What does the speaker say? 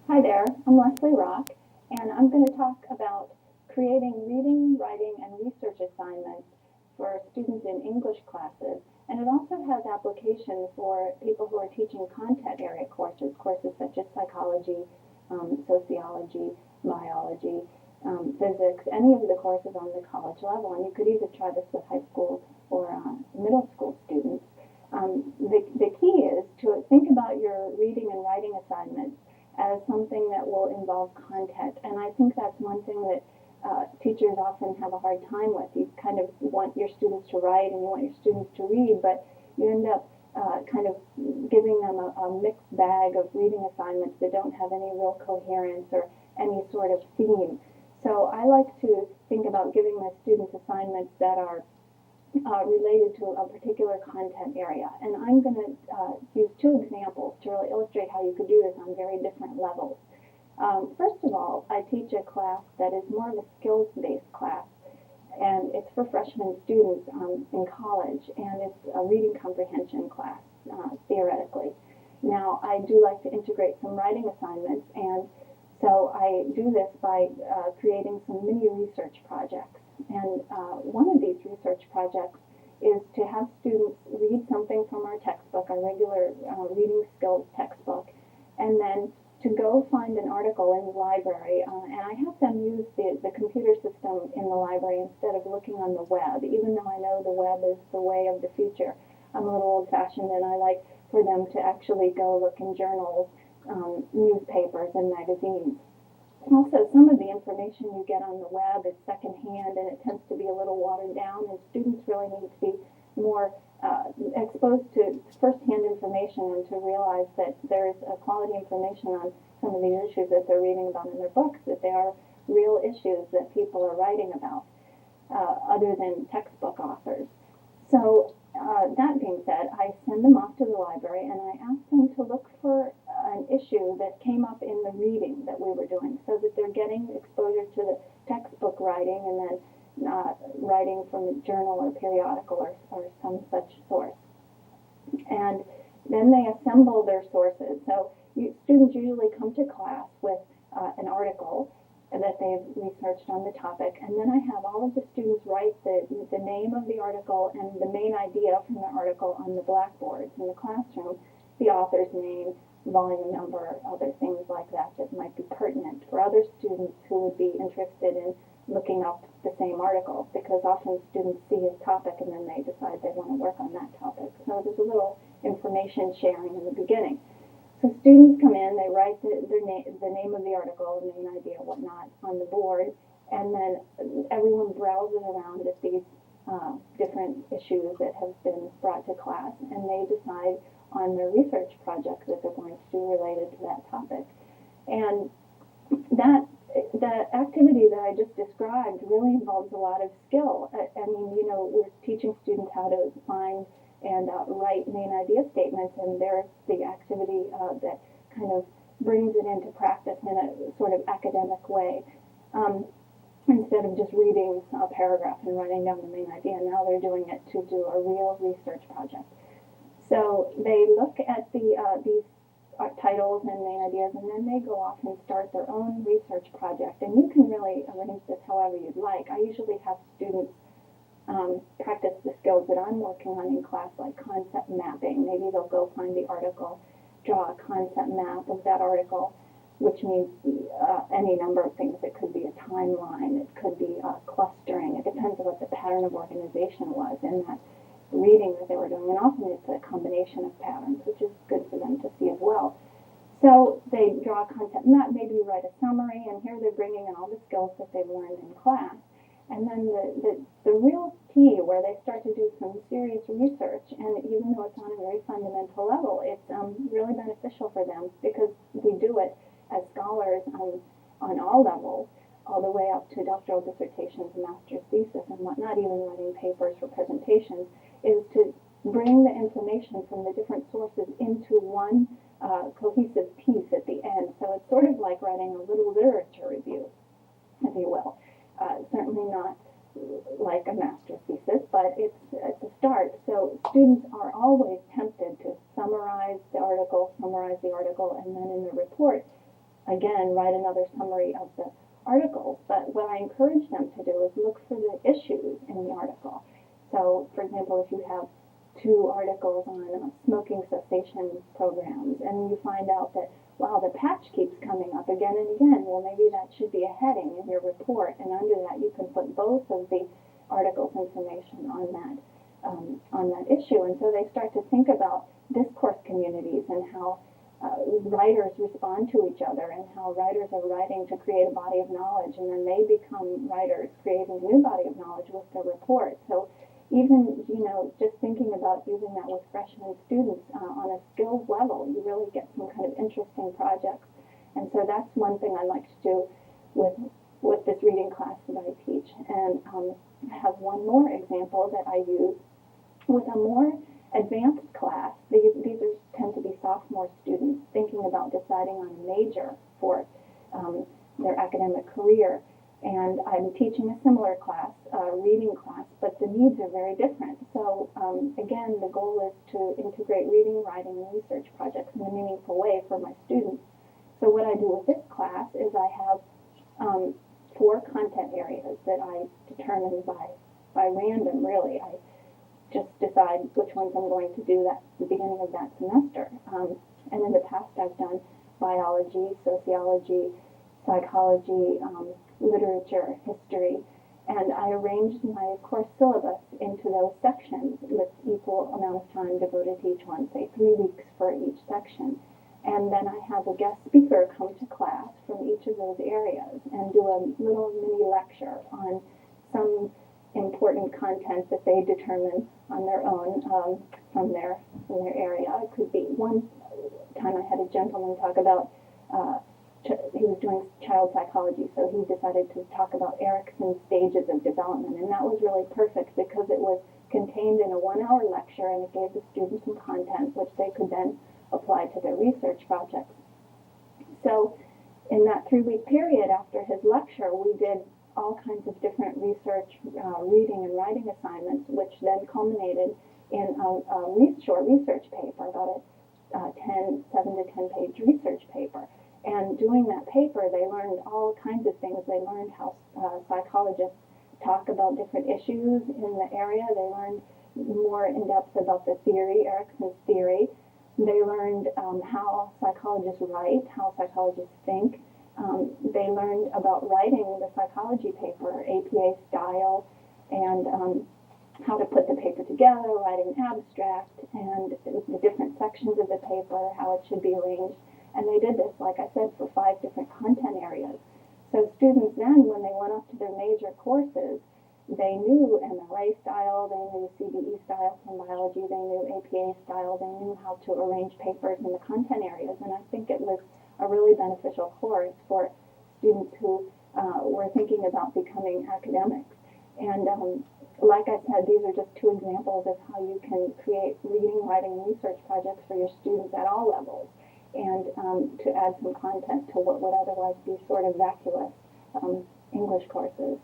Hi there, I'm Leslie Rock, and I'm going to talk about creating reading, writing, and research assignments for students in English classes. And it also has application for people who are teaching content area courses such as psychology, sociology, biology, physics, any of the courses on the college level. And you could either try this with high school or middle school students. The key is to think about your reading and writing assignments as something that will involve content. And I think that's one thing that teachers often have a hard time with. You kind of want your students to write and you want your students to read, but you end up kind of giving them a mixed bag of reading assignments that don't have any real coherence or any sort of theme. So I like to think about giving my students assignments that are related to a particular content area. And I'm going to use two examples to really illustrate how you could do this on very different levels. First of all, I teach a class that is more of a skills-based class, and it's for freshman students in college, and it's a reading comprehension class, theoretically. Now, I do like to integrate some writing assignments, and so I do this by creating some mini research projects. And one of these research projects is to have students read something from our textbook, our regular reading skills textbook, and then to go find an article in the library. And I have them use the computer system in the library instead of looking on the web, even though I know the web is the way of the future. I'm a little old-fashioned, and I like for them to actually go look in journals, newspapers, and magazines. Also, some of the information you get on the web is secondhand and it tends to be a little watered down, and students really need to be more exposed to firsthand information and to realize that there's quality information on some of the issues that they're reading about in their books, that they are real issues that people are writing about, other than textbook authors. So that being said, I send them off to the library and I ask them to look for an issue that came up in the reading that we were doing, so that they're getting exposure to the textbook writing and then writing from a journal or periodical or some such source. And then they assemble their sources. So students usually come to class with an article that they've researched on the topic, and then I have all of the students write the name of the article and the main idea from the article on the blackboards in the classroom, the author's name, volume number, other things like that that might be pertinent for other students who would be interested in looking up the same article, because often students see a topic and then they decide they want to work on that topic. So there's a little information sharing in the beginning. So students come in, they write the name of the article, the main idea, whatnot, on the board, and then everyone browses around at these different issues that have been brought to class, and they decide on their research project that they're going to do related to that topic. And the activity that I just described really involves a lot of skill. I mean, we're teaching students how to find and write main idea statements, and there's the activity that kind of brings it into practice in a sort of academic way. Instead of just reading a paragraph and writing down the main idea, now they're doing it to do a real research project. So they look at these titles and main ideas, and then they go off and start their own research project. And you can really arrange this however you'd like. I usually have students practice the skills that I'm working on in class, like concept mapping. Maybe they'll go find the article, draw a concept map of that article, which means any number of things. It could be a timeline, it could be clustering. It depends on what the pattern of organization was in that reading that they were doing, and often it's a combination of patterns, which is good for them to see as well. So they draw a concept map, maybe write a summary, and here they're bringing in all the skills that they've learned in class. And then the real key where they start to do some serious research, and even though it's on a very fundamental level, it's really beneficial for them, because we do it as scholars on all levels, all the way up to doctoral dissertations, master's thesis, and whatnot, even writing papers for presentations, is to bring the information from the different sources into one cohesive piece at the end. So it's sort of like writing a little literature review, if you will. Certainly not like a master's thesis, but it's a start. So students are always tempted to summarize the article, and then in the report again, write another summary of the articles. But what I encourage them to do is look for the issues in the article. So, for example, if you have 2 articles on smoking cessation programs, and you find out that, wow, the patch keeps coming up again and again, well, maybe that should be a heading in your report, and under that you can put both of the articles' information on that issue. And so they start to think about discourse communities and how writers respond to each other, and how writers are writing to create a body of knowledge, and then they become writers creating a new body of knowledge with their report. So even, just thinking about using that with freshman students on a skills level, you really get some kind of interesting projects. And so that's one thing I like to do with this reading class that I teach. And I have one more example that I use with a more advanced class. These tend to be sophomore students thinking about deciding on a major for their academic career. And I'm teaching a similar class, a reading class, but the needs are very different. So again, the goal is to integrate reading, writing, and research projects in a meaningful way for my students. So what I do with this class is I have 4 content areas that I determine by random, really. I just decide which ones I'm going to do at the beginning of that semester. And in the past, I've done biology, sociology, psychology, literature, history, and I arranged my course syllabus into those sections with equal amount of time devoted to each one, say 3 weeks for each section. And then I have a guest speaker come to class from each of those areas and do a little mini lecture on some important content that they determine on their own from their area. It could be, one time I had a gentleman talk about he was doing child psychology, so he decided to talk about Erickson's stages of development, and that was really perfect because it was contained in a 1-hour lecture, and it gave the students some content which they could then apply to their research projects. So in that 3-week period after his lecture, we did all kinds of different research, reading and writing assignments, which then culminated in a short research paper, about a 7 to 10 page research paper. And doing that paper, they learned all kinds of things. They learned how psychologists talk about different issues in the area. They learned more in depth about the theory, Erickson's theory. They learned how psychologists write, how psychologists think. They learned about writing the psychology paper, APA style, and how to put the paper together, write an abstract, and the different sections of the paper, how it should be arranged. And they did this, like I said, for 5 different content areas. So students then, when they went up to their major courses, they knew MLA style, they knew CBE style from biology, they knew APA style, they knew how to arrange papers in the content areas. And I think it was a really beneficial course for students who were thinking about becoming academics. And like I said, these are just 2 examples of how you can create reading, writing, and research projects for your students at all levels, and to add some content to what would otherwise be sort of vacuous English courses.